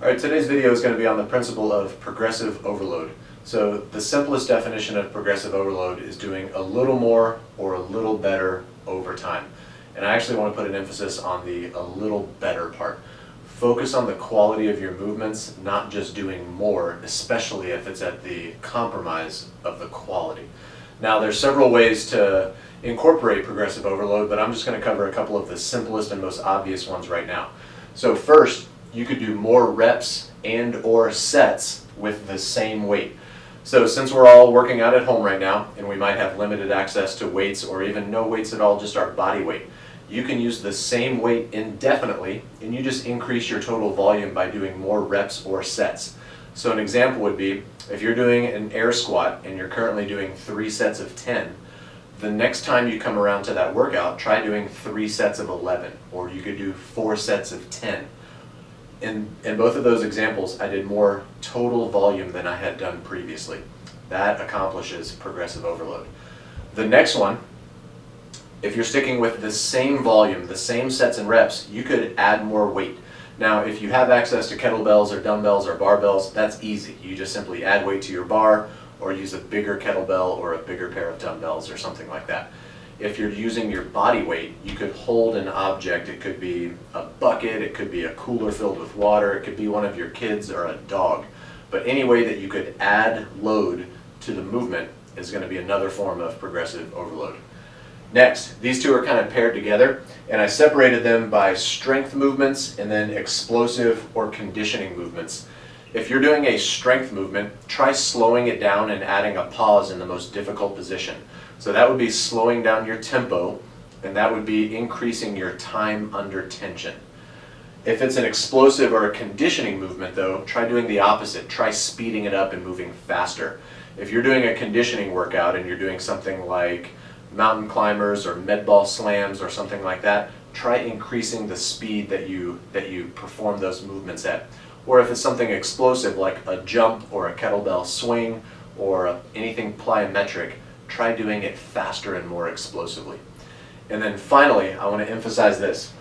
Alright, today's video is going to be on the principle of progressive overload. So the simplest definition of progressive overload is doing a little more or a little better over time. And I actually want to put an emphasis on the a little better part. Focus on the quality of your movements, not just doing more, especially if it's at the compromise of the quality. Now there's several ways to incorporate progressive overload, but I'm just going to cover a couple of the simplest and most obvious ones right now. So first, you could do more reps and or sets with the same weight. So since we're all working out at home right now and we might have limited access to weights or even no weights at all, just our body weight, you can use the same weight indefinitely and you just increase your total volume by doing more reps or sets. So an example would be if you're doing an air squat and you're currently doing 3 sets of 10, the next time you come around to that workout, try doing 3 sets of 11, or you could do 4 sets of 10. In both of those examples, I did more total volume than I had done previously. That accomplishes progressive overload. The next one, if you're sticking with the same volume, the same sets and reps, you could add more weight. Now, if you have access to kettlebells or dumbbells or barbells, that's easy. You just simply add weight to your bar or use a bigger kettlebell or a bigger pair of dumbbells or something like that. If you're using your body weight, you could hold an object. It could be a bucket, it could be a cooler filled with water, it could be one of your kids or a dog. But any way that you could add load to the movement is going to be another form of progressive overload. Next, these two are kind of paired together, and I separated them by strength movements and then explosive or conditioning movements. If you're doing a strength movement, try slowing it down and adding a pause in the most difficult position. So that would be slowing down your tempo, and that would be increasing your time under tension. If it's an explosive or a conditioning movement though, try doing the opposite. Try speeding it up and moving faster. If you're doing a conditioning workout and you're doing something like mountain climbers or med ball slams or something like that, try increasing the speed that you perform those movements at. Or if it's something explosive like a jump or a kettlebell swing or anything plyometric, try doing it faster and more explosively. And then finally, I want to emphasize this.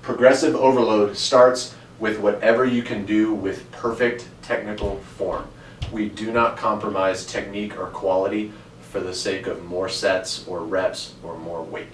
Progressive overload starts with whatever you can do with perfect technical form. We do not compromise technique or quality for the sake of more sets or reps or more weight.